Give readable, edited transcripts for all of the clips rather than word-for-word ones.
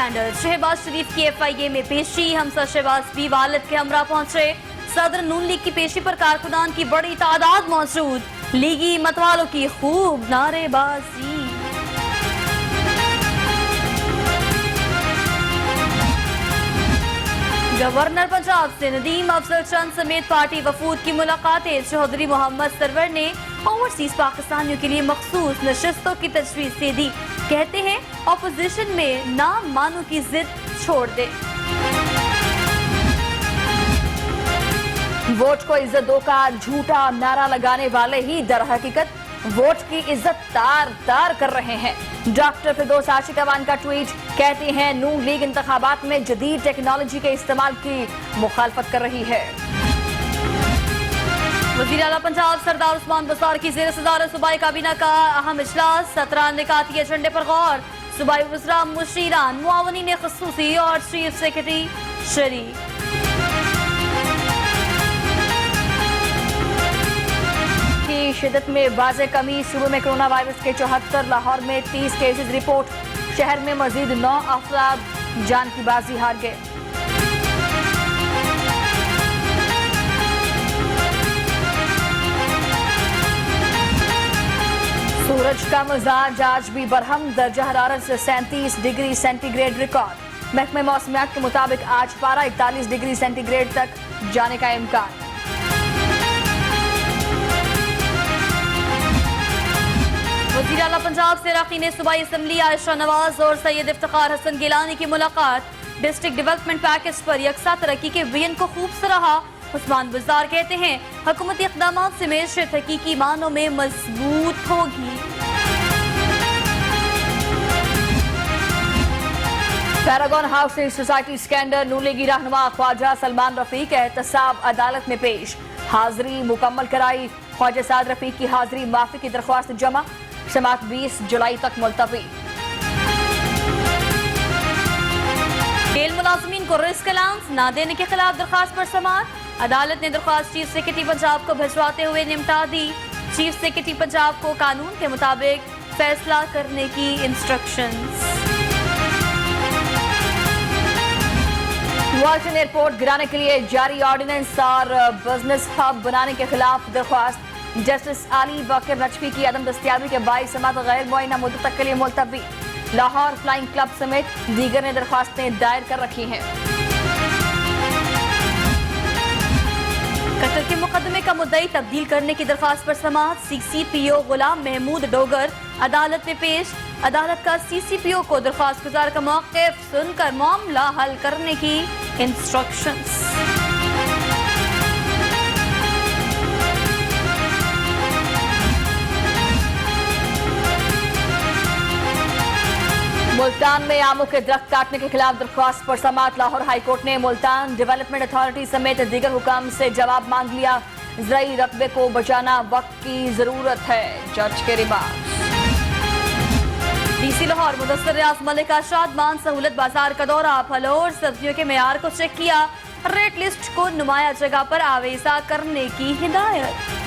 Scandal. Shahbaz शरीफ की FIA में पेशी। हमजा शहबाज भी वालिद के हमरा पहुंचे। सदर नून लीग की पेशी पर कारकुनान की बड़ी तादाद मौजूद। लीगी मतवालों की खूब नारेबाजी। गवर्नर पंजाब से नदीम अफजल चंद समेत पार्टी वफूद की मुलाकातें। चौधरी मोहम्मद सरवर ने ओवरसीज पाकिस्तानियों के लिए मखसूस नशस्तों की तजवीज दे दी। कहते हैं ऑपोजिशन में नाम मानो की जिद छोड़ दे। वोट को इज्जत दो का झूठा नारा लगाने वाले ही दर हकीकत वोट की इज्जत तार तार कर रहे हैं। डॉक्टर फिरदौस आशिक अवान का ट्वीट। कहते हैं नून लीग इंतखाबात में जदीद टेक्नोलॉजी के इस्तेमाल की मुखालफत कर रही है। वज़ीर आला पंजाब सरदार उस्मान बसार की ज़ेर सदारत सूबाई काबीना का अहम इजलास। 17 निकाती एजेंडे पर गौर। सूबाई वज़रा मुशीरान मुआवनीन ख़ुसूसी और चीफ सेक्रेटरी शरीक। की शिद्दत में वाज़े कमी। सूबे में कोरोना वायरस के 74, लाहौर में 30 केसेस रिपोर्ट। शहर में मजीद 9 अफराद जान की बाजी हार गए। सूरज का मिजाज आज भी बरहम। दर्जा हरारत से 37 डिग्री सेंटीग्रेड रिकॉर्ड। महकमे मौसमियात के मुताबिक आज पारा 41 डिग्री सेंटीग्रेड तक जाने का इम्कान। वज़ीर आला पंजाब से अरकान सूबाई असम्बली आयशा नवाज और सैयद इफ्तिखार हसन गिलानी की मुलाकात। डिस्ट्रिक्ट डेवलपमेंट पैकेज पर यकसा तरक्की के विजन को खूब सराहा। उस्मान बुज़दार कहते हैं हुकूमती इक़दाम से मेशत हकीकी मानों में मजबूत होगी। Paragon housing society scandal. नून लीगी रहनुमा ख्वाजा सलमान रफीक एहतसाब अदालत में पेश। हाजिरी मुकम्मल कराई। ख्वाजा साद रफीक की हाजिरी माफी की दरख्वास्त जमा। समात 20 जुलाई तक मुलतवी। जेल मुलाजमीन को रिस्क अलाउंस न देने के खिलाफ दरखास्त पर समात। अदालत ने दरखास्त चीफ सेक्रेटरी पंजाब को भिजवाते हुए निपटा दी। चीफ सेक्रेटरी पंजाब को कानून के मुताबिक फैसला करने की इंस्ट्रक्शंस। वाल्टन एयरपोर्ट गिराने के लिए जारी ऑर्डिनेंस और बिजनेस हब बनाने के खिलाफ दरख्वास्त। जस्टिस आली बकर नजफी की अदम दस्तियाबी के बाईस समात गैर मुआयना मुद्दत तक के लिए मुलतवी। लाहौर फ्लाइंग क्लब समेत दीगर ने दरख्वास्तें दायर कर रखी हैं। कत्ल के मुकदमे का मुद्दई तब्दील करने की दरख्वास्त पर समात। CCPO गुलाम महमूद डोगर अदालत में पेश। अदालत का CCPO को दरख्वास्त गुजार का मौक़िफ़ सुनकर मामला हल करने की इंस्ट्रक्शंस। मुल्तान में आमों के दरख्त काटने के खिलाफ दरख्वास्त पर समात। लाहौर हाईकोर्ट ने मुल्तान डेवलपमेंट अथॉरिटी समेत दीगर हुकाम से जवाब मांग लिया। ज़राई रकबे को बचाना वक्त की जरूरत है। जज के रिमार्क्स। DC लाहौर मुदस्सिर रियाज मलिक का शादमान सहूलत बाजार का दौरा। फलों और सब्जियों के मेयार को चेक किया। रेट लिस्ट को नुमाया जगह पर आवेजा करने की हिदायत।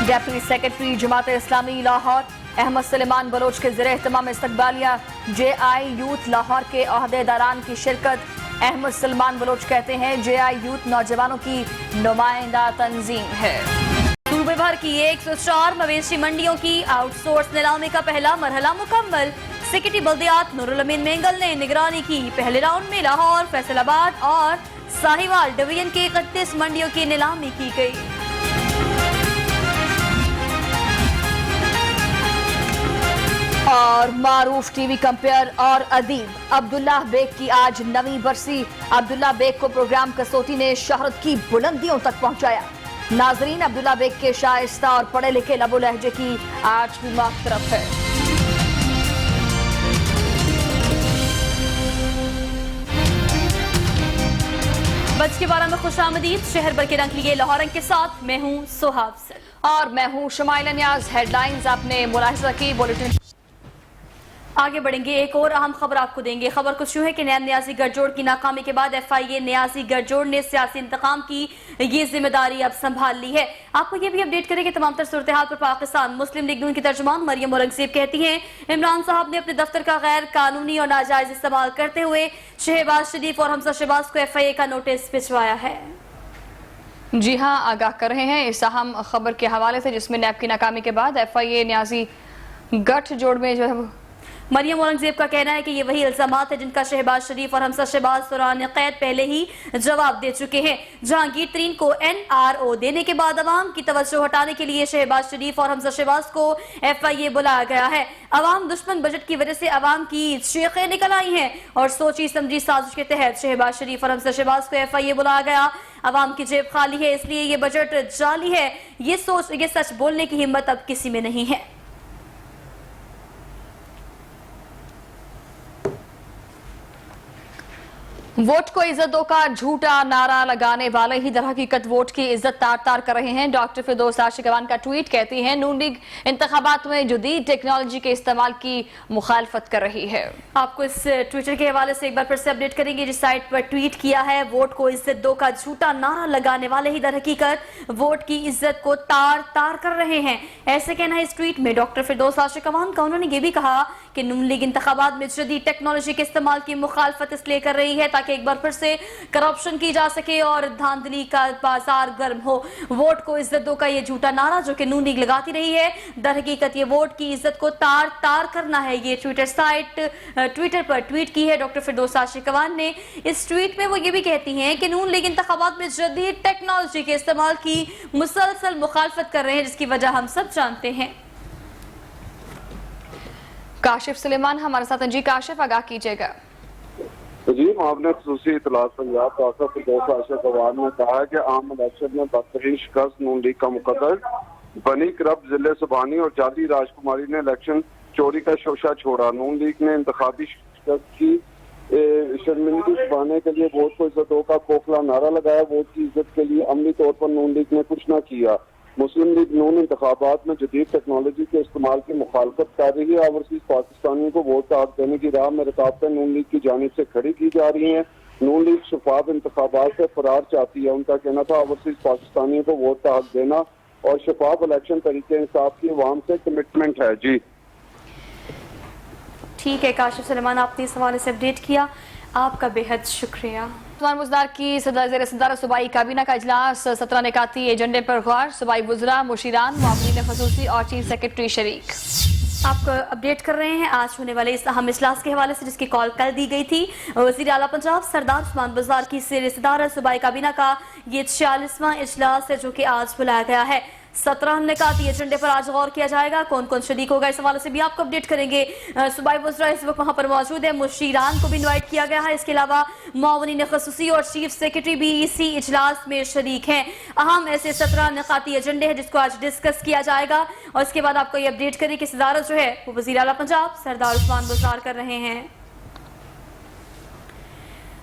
Deputy secretary Jamaat Islami Lahore Ahmad Suleman Bloch के ज़रिए एहतमाम इस्तकबालिया। JI यूथ लाहौर के अहदेदारान की शिरकत। अहमद सलेमान बलोच कहते हैं JI यूथ नौजवानों की नुमाइंदा तंजीम है। सूबे भर की 104 मवेशी मंडियों की आउटसोर्स नीलामी का पहला मरहला मुकम्मल। सेक्रेटरी बल्दियात नूरुल अमीन मेंगल ने निगरानी की। पहले राउंड में लाहौर, फैसलाबाद और साहिवाल डिवीजन की 31 मंडियों की नीलामी की गई। और मारूफ टीवी कंपेयर और अदीब अब्दुल्लाह बेग की आज नवी बरसी। अब्दुल्लाह बेग को प्रोग्राम कसौटी ने शहरत की बुलंदियों तक पहुंचाया। नाजरीन, अब्दुल्लाह बेग के शाइस्ता और पढ़े लिखे लबो लहजे की आज भी माफ़रत है। बज के 12 में खुशामदीद। शहर भर के रंग लिए लाहौर के साथ मैं हूं सोहाब और मैं हूं शमाइला न्याज। हेडलाइंस आपने मुलाहिजा की। बुलेटिन आगे बढ़ेंगे, एक और अहम खबर आपको देंगे। खबर कुछ यूं है कि नैब नियाजी गठजोड़ की नाकामी के बाद FIA नियाजी गठजोड़ ने सियासी इंतकाम की ये जिम्मेदारी अब संभाल ली है। आपको ये भी अपडेट करेंगे तमाम तर सूरत हाल पर। पाकिस्तान मुस्लिम लीग नून की तर्जुमान मरियम औरंगजेब कहती हैं इमरान साहब ने अपने दफ्तर का गैर कानूनी और नाजायज इस्तेमाल करते हुए शहबाज शरीफ और हमजा शहबाज को FIA का नोटिस भिजवाया है। जी हाँ, आगाह कर रहे हैं इस अहम खबर के हवाले से, जिसमें नैब की नाकामी के बाद FIA नियाजी गठजोड़ में जो है मरियम औरंगजेब का कहना है कि ये वही इल्जामात है जिनका शहबाज शरीफ और हमजा शहबाज दौरान कैद पहले ही जवाब दे चुके हैं। जहांगीर तरीन को NRO देने के बाद अवाम की तवज्जो हटाने के लिए शहबाज शरीफ और हमजा शहबाज को FIA बुलाया गया है। अवाम दुश्मन बजट की वजह से अवाम की चीखें निकल आई हैं और सोची समझी साजिश के तहत शहबाज शरीफ और हमजा शहबाज को FIA बुलाया गया। अवाम की जेब खाली है, इसलिए ये बजट जाली है। ये सच बोलने की हिम्मत अब किसी में नहीं है। वोट को इज्जत दो का झूठा नारा लगाने वाले ही दर हकीकत वोट की इज्जत तार तार कर रहे हैं। डॉक्टर फिरदौस आशिकवान का ट्वीट कहती है नून लीग इंतखाबात में जदीद टेक्नोलॉजी के इस्तेमाल की मुखालफत कर रही है। आपको इस ट्विटर के हवाले से एक बार फिर से अपडेट करेंगे। जिस साइट पर ट्वीट किया है, वोट को इज्जत दो का झूठा नारा लगाने वाले ही दर हकीकत वोट की इज्जत को तार तार कर रहे हैं। ऐसे कहना है इस ट्वीट में डॉक्टर फिरदौस आशिकवान का। उन्होंने ये भी कहा कि नून लीग इंतखाबात में जदीद टेक्नोलॉजी के इस्तेमाल की मुखालफत इसलिए कर रही है ताकि एक बार फिर से करप्शन की जा सके और धांधली का बाजार गर्म हो। वोट को इज्जत दो का ये झूठा नारा जो कि नून लीग लगाती रही है, दर हकीकत ये वोट की इज्जत को तार तार करना है। ये ट्विटर पर ट्वीट की है डॉक्टर फिरदौस आशिकवान ने। इस ट्वीट में वो ये भी कहती हैं कि नून लीग इंतखाबात में जदीद टेक्नोलॉजी के इस्तेमाल की मुसलसल मुखालफत कर रहे हैं, जिसकी वजह हम सब जानते हैं। काशिफ सुलेमान हमारे साथ हैं। जी काशिफ, आगाह कीजिएगा। जी, मामले खसूसी इतलात पंजाब डॉक्टर फिरदौस आशिकवान ने कहा है कि आम इलेक्शन में बदतरीन शिकस्त नून लीग का मुकद्दर बनी करब जिले सुबानी और जाली राजकुमारी ने इलेक्शन चोरी का शोशा छोड़ा। नून लीग ने इंतखाबी शिकस्त की शर्मिंदगी छुपाने के लिए वोट को इज्जत दो का खोखला नारा लगाया। वोट की इज्जत के लिए अमली तौर पर नून लीग ने कुछ न किया। मुस्लिम लीग नून इंतखाबात में जदीद टेक्नोलॉजी के इस्तेमाल की मुखालफत कर रही है। ओवरसीज पाकिस्तानियों को वोट का हक देने की राह में रुकावटें नून लीग की जानिब से खड़ी की जा रही हैं। नून लीग शफाफ इंतखाबात से फरार चाहती है। उनका कहना था ओवरसीज पाकिस्तानियों को वोट का हक देना और शफाफ इलेक्शन तरीके इंसाफ की अवाम से कमिटमेंट है। जी ठीक है काशिफ सुलेमान, आपने इस हवाले से अपडेट किया, आपका बेहद शुक्रिया। मुज़दार की सदर सूबाई काबीना का इजलास 17 निकाती एजेंडे पर गौर। सूबाई वज़रा, मुशीरान, मुआवनीन ख़ुसूसी और चीफ सेक्रेटरी शरीक। आपको अपडेट कर रहे हैं आज होने वाले इस अहम इजलास के हवाले से, जिसकी कॉल कल दी गई थी। वज़ीर आला पंजाब सरदार उस्मान बुज़दार की सदर सूबाई काबीना का ये 46वां इजलास है जो कि आज बुलाया गया है। 17 निकाती एजेंडे पर आज गौर किया जाएगा। कौन कौन शरीक होगा इस हवाले से भी आपको अपडेट करेंगे। सूबाई वज़रा इस वक्त वहाँ पर मौजूद है। मुशीरान को भी इनवाइट किया गया है। इसके अलावा मुआवनीन ख़ुसूसी और चीफ सेक्रेटरी भी इसी इजलास में शरीक हैं। अहम ऐसे 17 निकाती एजेंडे हैं जिसको आज डिस्कस किया जाएगा और इसके बाद आपको ये अपडेट करें कि सदारत जो है वो वज़ीर आला पंजाब सरदार उस्मान बुज़दार कर रहे हैं।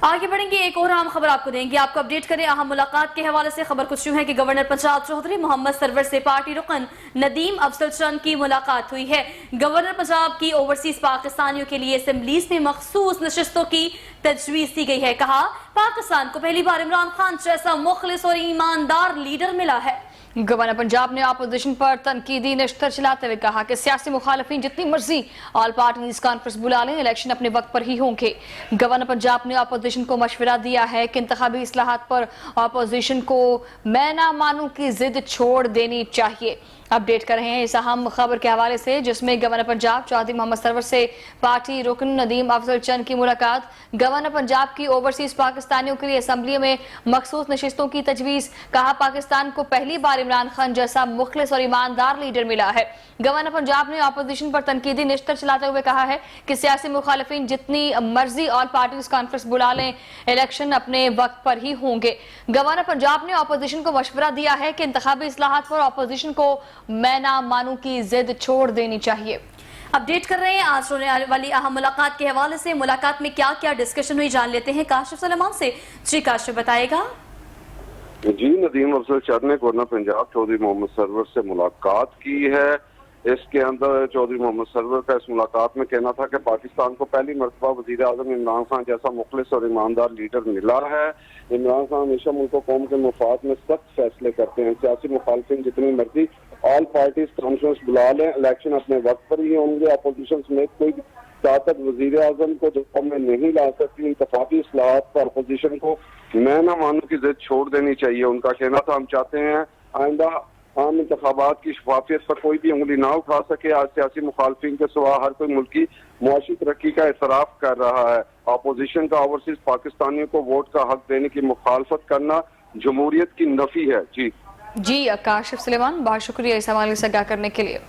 आगे बढ़ेंगे, एक और अहम खबर आपको देंगे। आपको अपडेट करें अहम मुलाकात के हवाले से। खबर कुछ यूं है कि गवर्नर पंजाब चौधरी मोहम्मद सरवर से पार्टी रुकन नदीम अफजल चंद की मुलाकात हुई है। गवर्नर पंजाब की ओवरसीज पाकिस्तानियों के लिए असेंबलीज में मखसूस नशिस्तों की तजवीज दी गई है। कहा पाकिस्तान को पहली बार इमरान खान जैसा मुखलिस और ईमानदार लीडर मिला है। गवर्नर पंजाब ने अपोजिशन पर तनकीदी नश्तर चलाते हुए कहा कि सियासी मुखालफिन जितनी मर्जी ऑल पार्टीज कॉन्फ्रेंस बुला लें, इलेक्शन अपने वक्त पर ही होंगे। गवर्नर पंजाब ने अपोजिशन को मशवरा दिया है कि इंतखाबी इस्लाहात पर अपोजिशन को मैं ना मानूं की जिद छोड़ देनी चाहिए। अपडेट कर रहे हैं इस अहम खबर के हवाले से, जिसमें गवर्नर पंजाब चौधरी मोहम्मद सरवर से पार्टी रुकन नदीम अफजल चंद की मुलाकात। गवर्नर पंजाब की ओवरसीज पाकिस्तानियों के लिए असम्बली में मखसूस नशिस्तों की तजवीज। कहा पाकिस्तान को पहली बार इमरान खान जैसा मुखलिस और ईमानदार लीडर मिला है। गवर्नर पंजाब ने अपोजिशन पर तनकीदी नश्तर चलाते हुए कहा है कि सियासी मुखालिफिन जितनी मर्जी ऑल पार्टीज कॉन्फ्रेंस बुला लें, इलेक्शन अपने वक्त पर ही होंगे। गवर्नर पंजाब ने अपोजिशन को मशवरा दिया है कि इंतखाबी इस्लाहात पर अपोजिशन को मैं ना मानूं की जिद छोड़ देनी चाहिए। अपडेट कर रहे हैं आज होने वाली अहम मुलाकात के हवाले से। मुलाकात में क्या क्या डिस्कशन हुई जान लेते हैं काशिफ सुलेमान से। जी काशिफ बताएगा। जी, नदीम अफजल चंद ने गवर्नर पंजाब चौधरी मोहम्मद सरवर से मुलाकात की है। इसके अंदर चौधरी मोहम्मद सरवर का इस मुलाकात में कहना था कि पाकिस्तान को पहली मरतबा वज़ीर आज़म इमरान खान जैसा मुखलिस और ईमानदार लीडर मिला है। इमरान खान हमेशा मुल्क कौम के मफाद में सख्त फैसले करते हैं। सियासी मुखालफिन जितनी मर्जी ऑल पार्टीज कॉन्फ्रेंस बुला लें, इलेक्शन अपने वक्त पर ही होंगे। अपोजिशन समेत कोई ताकत वज़ीर आज़म को जवाब में नहीं ला सकती। इंतखाबी इस्लाहात पर अपोजिशन को मैं ना मानू की जिद छोड़ देनी चाहिए। उनका कहना था, हम चाहते हैं आइंदा आम इंतखाबात की शफाफियत पर कोई भी उंगली ना उठा सके। आज सियासी मुखालफिन के सिवा हर कोई मुल्क की मुआशी तरक्की का एतराफ कर रहा है। अपोजिशन का ओवरसीज पाकिस्तानियों को वोट का हक देने की मुखालफत करना जमहूरियत की नफी है। जी काशिफ सुलेमान, बहुत शुक्रिया इस हवाले से आगाह करने के लिए।